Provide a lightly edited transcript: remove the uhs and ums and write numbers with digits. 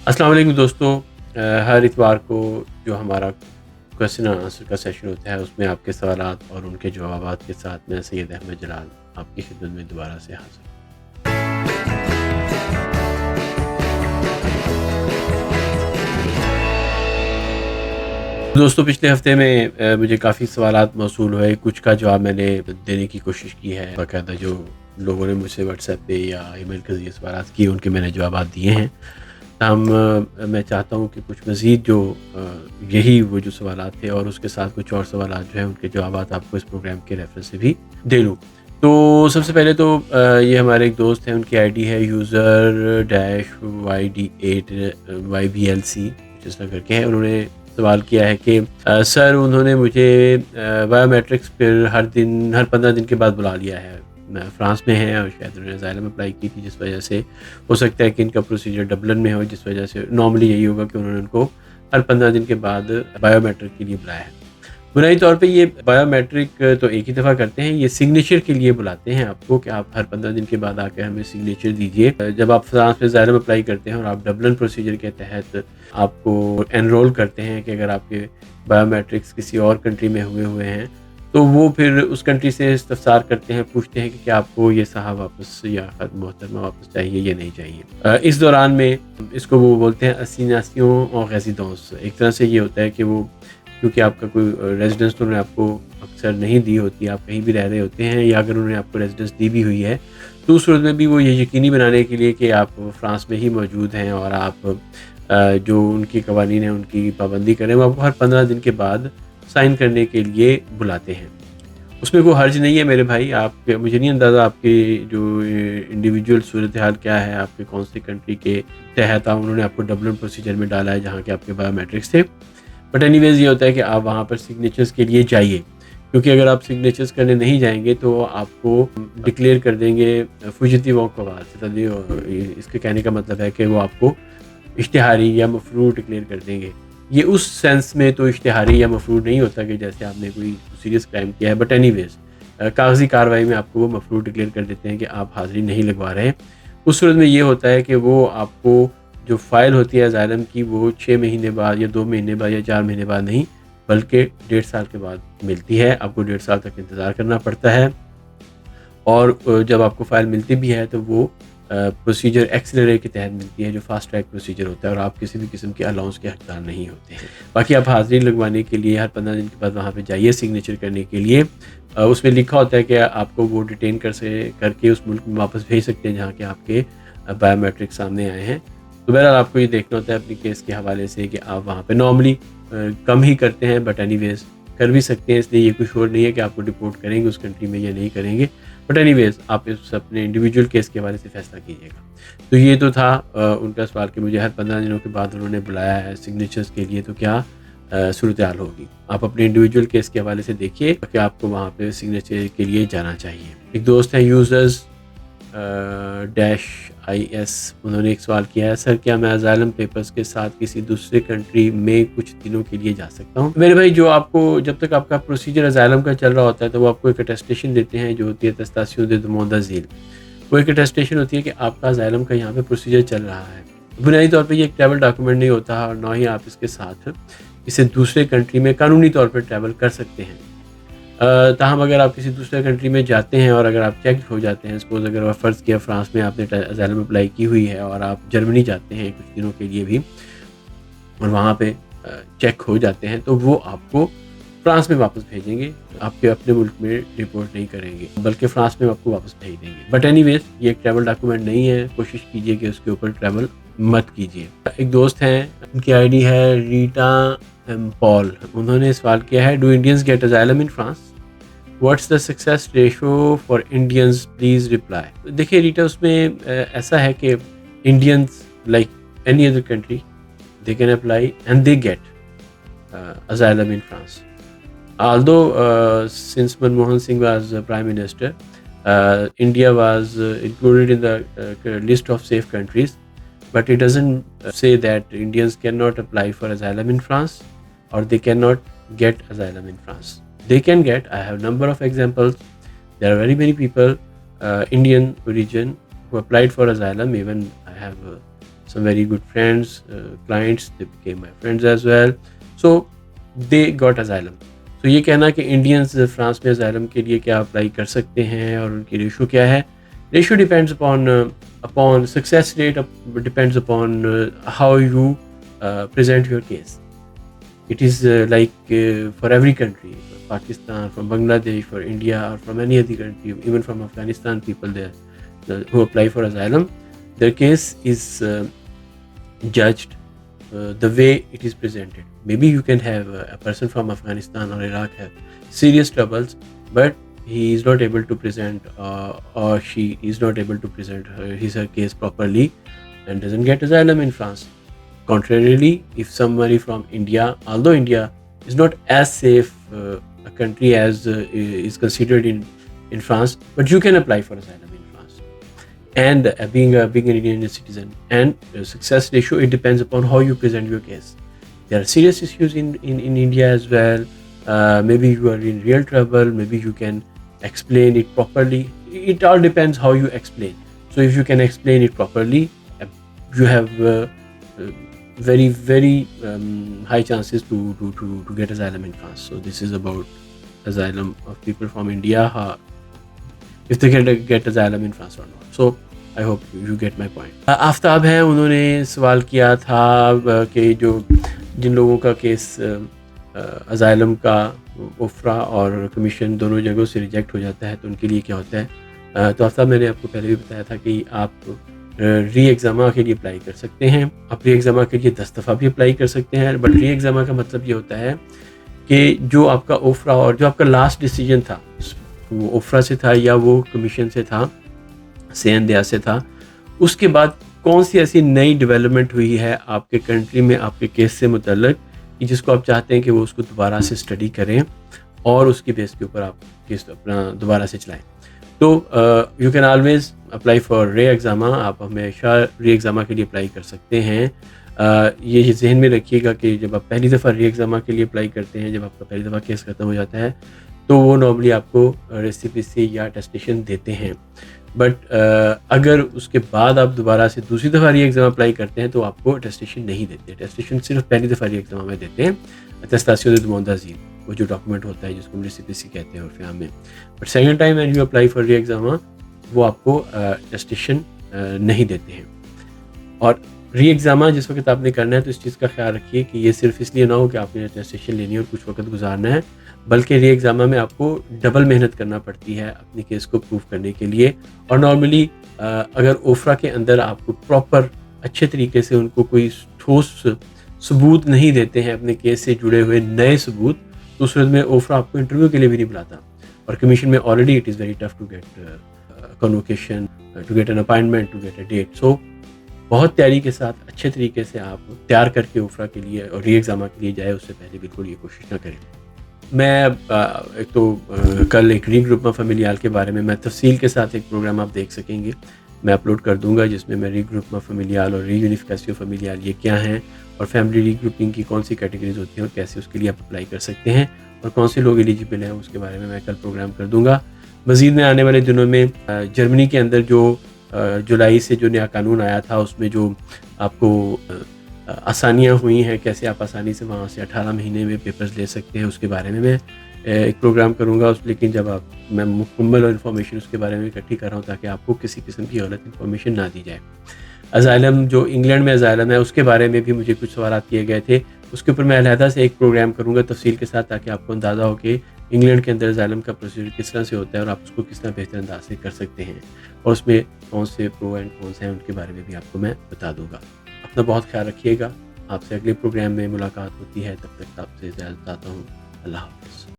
السلام علیکم دوستو، ہر اتوار کو جو ہمارا کویشچن اور آنسر کا سیشن ہوتا ہے اس میں آپ کے سوالات اور ان کے جوابات کے ساتھ میں سید احمد جلال آپ کی خدمت میں دوبارہ سے حاضر ہوں۔ دوستو پچھلے ہفتے میں مجھے کافی سوالات موصول ہوئے، کچھ کا جواب میں نے دینے کی کوشش کی ہے، باقاعدہ جو لوگوں نے مجھ سے واٹس ایپ پہ یا ای میل کے ذریعے سوالات کیے ان کے میں نے جوابات دیے ہیں۔ تاہم میں چاہتا ہوں کہ کچھ مزید جو یہی وہ جو سوالات تھے اور اس کے ساتھ کچھ اور سوالات جو ہیں ان کے جوابات آپ کو اس پروگرام کے ریفرنس سے بھی دے لوں۔ تو سب سے پہلے تو یہ ہمارے ایک دوست ہیں، ان کی آئی ڈی ہے user-YD8YBLC کچھ اس طرح کر کے ہے۔ انہوں نے سوال کیا ہے کہ سر انہوں نے مجھے بایو میٹرکس پھر ہر 15 دن کے بعد بلا لیا ہے۔ فرانس میں ہیں اور شاید انہوں نے اسائلم اپلائی کی تھی، جس وجہ سے ہو سکتا ہے کہ ان کا پروسیجر ڈبلن میں ہو، جس وجہ سے نارملی یہی ہوگا کہ انہوں نے ان کو ہر 15 دن کے بعد بایو میٹرک کے لیے بلایا ہے۔ بنیادی طور پہ یہ بایو میٹرک تو ایک ہی دفعہ کرتے ہیں، یہ سگنیچر کے لیے بلاتے ہیں آپ کو کہ آپ ہر 15 دن کے بعد آ کے ہمیں سگنیچر دیجیے۔ جب آپ فرانس میں اسائلم اپلائی کرتے ہیں اور آپ ڈبلن پروسیجر کے تحت آپ کو انرول کرتے ہیں کہ اگر آپ کے بایو میٹرکس کسی اور کنٹری میں ہوئے ہیں تو وہ پھر اس کنٹری سے استفسار کرتے ہیں، پوچھتے ہیں کہ کیا آپ کو یہ صاحب واپس یا محترمہ واپس چاہیے یا نہیں چاہیے۔ اس دوران میں اس کو وہ بولتے ہیں اسیناسیون اور ریزیڈنس۔ ایک طرح سے یہ ہوتا ہے کہ وہ کیونکہ آپ کا کوئی ریزیڈنس تو انہوں نے آپ کو اکثر نہیں دی ہوتی، آپ کہیں بھی رہ رہے ہوتے ہیں، یا اگر انہوں نے آپ کو ریزیڈنس دی بھی ہوئی ہے تو اس صورت میں بھی وہ یہ یقینی بنانے کے لیے کہ آپ فرانس میں ہی موجود ہیں اور آپ جو ان کی قوانین ہیں ان کی پابندی کریں، وہ آپ کو ہر 15 دن کے بعد سائن کرنے کے لیے بلاتے ہیں۔ اس میں کوئی حرج نہیں ہے میرے بھائی، آپ مجھے نہیں اندازہ آپ کی جو انڈیویجول صورتحال کیا ہے، آپ کے کون سی کنٹری کے تحت انہوں نے آپ کو ڈبلن پروسیجر میں ڈالا ہے جہاں کے آپ کے بایو میٹرکس تھے۔ بٹ اینی ویز یہ ہوتا ہے کہ آپ وہاں پر سگنیچرز کے لیے جائیے، کیونکہ اگر آپ سگنیچرز کرنے نہیں جائیں گے تو آپ کو ڈکلیئر کر دیں گے فوجیتیو کوواز۔ اس کے کہنے کا مطلب ہے کہ وہ آپ کو اشتہاری یا مفروض ڈکلیئر کر دیں گے۔ یہ اس سینس میں تو اشتہاری یا مفروض نہیں ہوتا کہ جیسے آپ نے کوئی سیریس کرائم کیا ہے، بٹ اینی ویز کاغذی کارروائی میں آپ کو وہ مفروض ڈکلیئر کر دیتے ہیں کہ آپ حاضری نہیں لگوا رہے۔ اس صورت میں یہ ہوتا ہے کہ وہ آپ کو جو فائل ہوتی ہے اسائلم کی وہ 6 مہینے بعد یا 2 مہینے بعد یا 4 مہینے بعد نہیں بلکہ 1.5 سال کے بعد ملتی ہے۔ آپ کو 1.5 سال تک انتظار کرنا پڑتا ہے، اور جب آپ کو فائل ملتی بھی ہے تو وہ پروسیجر ایکسلرے کے تحت ملتی ہے، جو فاسٹ ٹریک پروسیجر ہوتا ہے، اور آپ کسی بھی قسم کے الاؤنس کے حقدار نہیں ہوتے ہیں۔ باقی آپ حاضری لگوانے کے لیے ہر 15 دن کے بعد وہاں پہ جائیے سگنیچر کرنے کے لیے۔ اس میں لکھا ہوتا ہے کہ آپ کو وہ ڈیٹین کر کے اس ملک میں واپس بھیج سکتے ہیں جہاں کہ آپ کے بایو میٹرک سامنے آئے ہیں۔ تو بہرحال آپ کو یہ دیکھنا ہوتا ہے اپنی کیس کے حوالے سے کہ آپ وہاں پہ نارملی کم ہی کرتے ہیں، بٹ اینی ویز کر بھی سکتے ہیں، اس لیے یہ کوئی شور نہیں ہے کہ آپ کو ڈپورٹ کریں گے اس کنٹری میں یا نہیں کریں گے، بٹ اینی ویز آپ اس اپنے انڈیویجول کیس کے حوالے سے فیصلہ کیجیے گا۔ تو یہ تو تھا ان کا سوال کہ مجھے ہر 15 دنوں کے بعد انہوں نے بلایا ہے سگنیچرز کے لیے، تو کیا صورتحال ہوگی۔ آپ اپنے انڈیویجول کیس کے حوالے سے دیکھیے کہ آپ کو وہاں پہ سگنیچر کے لیے جانا چاہیے۔ ایک دوست ہیں users-IS، انہوں نے ایک سوال کیا ہے، سر کیا میں اسائلم پیپرز کے ساتھ کسی دوسرے کنٹری میں کچھ دنوں کے لیے جا سکتا ہوں؟ میرے بھائی جو آپ کو جب تک آپ کا پروسیجر اسائلم کا چل رہا ہوتا ہے تو وہ آپ کو ایک اٹیسٹیشن دیتے ہیں جو ہوتی ہے اتestació de demanda d'asile۔ وہ ایک اٹیسٹیشن ہوتی ہے کہ آپ کا اسائلم کا یہاں پہ پروسیجر چل رہا ہے۔ بنیادی طور پہ یہ ایک ٹریول ڈاکومنٹ نہیں ہوتا اور نہ ہی آپ اس کے ساتھ اسے دوسرے کنٹری میں قانونی طور پہ ٹریول کر سکتے ہیں۔ تاہم اگر آپ کسی دوسرے کنٹری میں جاتے ہیں اور اگر آپ چیک ہو جاتے ہیں، سپوز اگر آپ فرض کیا فرانس میں آپ نے اسائلم اپلائی کی ہوئی ہے اور آپ جرمنی جاتے ہیں کچھ دنوں کے لیے بھی اور وہاں پہ چیک ہو جاتے ہیں، تو وہ آپ کو فرانس میں واپس بھیجیں گے، آپ کے اپنے ملک میں رپورٹ نہیں کریں گے بلکہ فرانس میں آپ کو واپس بھیج دیں گے۔ بٹ اینی ویز یہ ایک ٹریول ڈاکومنٹ نہیں ہے، کوشش کیجیے کہ اس کے اوپر ٹریول مت کیجیے۔ ایک دوست ہیں، ان کی آئی ڈی ہے ریٹا ایم پال، انہوں نے سوال کیا ہے، do Indians get asylum in France? What's the success ratio for Indians, please reply. دیکھیے ریٹا، اس میں ایسا ہے کہ Indians like any other country they can apply and they get asylum in France. Although since Manmohan Singh was Prime Minister, India was included in the list of safe countries, but it doesn't say that Indians cannot apply for asylum in France or they cannot get asylum in France. They can get. I have a number of examples. There are very many people, Indian origin, who applied for asylum. Even I have some very good friends, clients, they became my friends as well. So they got asylum. تو یہ کہنا کہ Indians France میں asylum کے لیے کیا apply کر سکتے ہیں اور ان کی ریشو کیا ہے، ratio depends upon success rate, depends upon how you present your case. It is like for every country, for Pakistan, from Bangladesh, for India, or from any other country, even from Afghanistan, people there who apply for asylum, their case is judged the way it is presented. Maybe you can have a person from Afghanistan or Iraq have serious troubles, but he is not able to present or she is not able to present her case properly and doesn't get asylum in France. Contrarily, if somebody from India, although India is not as safe a country as is considered in France, but you can apply for asylum in France. And being an Indian citizen, and success ratio, it depends upon how you present your case. There are serious issues in India as well. Maybe you are in real trouble. Maybe you can explain it properly. It all depends how you explain. So if you can explain it properly, you have very high chances to get asylum in France. So this is about asylum of people from India, if they can get asylum in France or not. So I hope you get my point. آفتاب ہیں، انہوں نے سوال کیا تھا کہ جن لوگوں کا کیس اسائلم کا اوفرا اور کمیشن دونوں جگہوں سے ریجیکٹ ہو جاتا ہے تو ان کے لیے کیا ہوتا ہے. تو آفتاب، میں نے آپ کو پہلے بھی بتایا تھا کہ آپ ری ایگزاما کے لیے اپلائی کر سکتے ہیں. آپ ری ایگزاما کے لیے 10 دفعہ بھی اپلائی کر سکتے ہیں. بٹ ری ایگزاما کا مطلب یہ ہوتا ہے کہ جو آپ کا اوفرا اور جو آپ کا لاسٹ ڈیسیجن تھا، وہ اوفرا سے تھا یا وہ کمیشن سے تھا، سین دیا سے تھا، اس کے بعد کون سی ایسی نئی ڈیولپمنٹ ہوئی ہے آپ کے کنٹری میں آپ کے کیس سے متعلق کہ جس کو آپ چاہتے ہیں کہ وہ اس کو دوبارہ سے اسٹڈی کریں اور اس کی بیس کے اوپر آپ کیس اپنا دوبارہ سے چلائیں. تو you can always apply for reexam. آپ ہمیشہ ری ایگزاما کے لیے اپلائی کر سکتے ہیں. یہ ذہن میں رکھیے گا کہ جب آپ پہلی دفعہ ری ایگزاما کے لیے اپلائی کرتے ہیں، جب آپ کا پہلی دفعہ کیس ختم ہو جاتا ہے تو وہ نارملی آپ کو ریسیپیسی یا اٹیسٹیشن دیتے ہیں. بٹ اگر اس کے بعد آپ دوبارہ سے دوسری دفعہ ری ایگزام اپلائی کرتے ہیں تو آپ کو اٹیسٹیشن نہیں دیتے. اٹیسٹیشن صرف پہلی دفعہ ری ایگزام میں دیتے ہیں، اٹیسٹاسیون دے دوموندہ زیر، وہ جو ڈاکومنٹ ہوتا ہے جس کو ہم ریسیپیسی کہتے ہیں عرف عام میں. But second time when you apply for reexam وہ آپ کو اٹیسٹیشن نہیں دیتے ہیں. اور ری ایگزامہ جس وقت آپ نے کرنا ہے تو اس چیز کا خیال رکھیے کہ یہ صرف اس لیے نہ ہو کہ آپ نے اٹیسٹیشن لینی ہے اور کچھ وقت گزارنا ہے، بلکہ ری ایگزامہ میں آپ کو ڈبل محنت کرنا پڑتی ہے اپنی کیس کو پروف کرنے کے لیے. اور نارملی اگر اوفرا کے اندر آپ کو پراپر اچھے طریقے سے ان کو کوئی ٹھوس ثبوت نہیں دیتے ہیں اپنے کیس سے جڑے ہوئے نئے ثبوت، تو اس وقت میں اوفرا آپ کو انٹرویو کے لیے بھی نہیں بلاتا. اور کمیشن میں already it is very tough to get convocation, to get an appointment, to get a date. So بہت تیاری کے ساتھ اچھے طریقے سے آپ تیار کر کے اوفرا کے لیے اور ری ایگزامہ کے لیے جائے، اس سے پہلے بالکل یہ کوشش نہ کریں. میں ایک تو کل ایک ری گروپ میں فیملیال کے بارے میں تفصیل کے ساتھ ایک پروگرام آپ دیکھ سکیں گے، میں اپلوڈ کر دوں گا، جس میں میں ری گروپ میں فیملیال اور ری یونیفیکیشن فیملیال یہ کیا ہیں اور فیملی ری گروپنگ کی کون سی کیٹیگریز ہوتی ہیں اور کیسے اس کے لیے آپ اپلائی کر سکتے ہیں اور کون سے لوگ ایلیجیبل ہیں، اس کے بارے میں کل پروگرام کر دوں گا. مزید میں آنے والے دنوں میں جرمنی کے اندر جو جولائی سے جو نیا قانون آیا تھا اس میں جو آپ کو آسانیاں ہوئی ہیں، کیسے آپ آسانی سے وہاں سے 18 مہینے میں پیپرز لے سکتے ہیں، اس کے بارے میں ایک پروگرام کروں گا. لیکن جب میں مکمل انفارمیشن اس کے بارے میں اکٹھی کر رہا ہوں تاکہ آپ کو کسی قسم کی غلط انفارمیشن نہ دی جائے. اسائلم جو انگلینڈ میں اسائلم ہے اس کے بارے میں بھی مجھے کچھ سوالات کیے گئے تھے، اس کے اوپر میں علیحدہ سے ایک پروگرام کروں گا تفصیل کے ساتھ، تاکہ آپ کو اندازہ ہو کہ انگلینڈ کے اندر اسائلم کا پروسیجر کس طرح سے ہوتا ہے اور آپ اس کو کس طرح بہتر انداز سے کر سکتے ہیں، اور اس میں کون سے پرو اینڈ کونس ہیں ان کے بارے میں بھی آپ کو میں بتا دوں گا. اپنا بہت خیال رکھیے گا. آپ سے اگلے پروگرام میں ملاقات ہوتی ہے، تب تک آپ سے اجازت چاہتا ہوں. اللہ حافظ.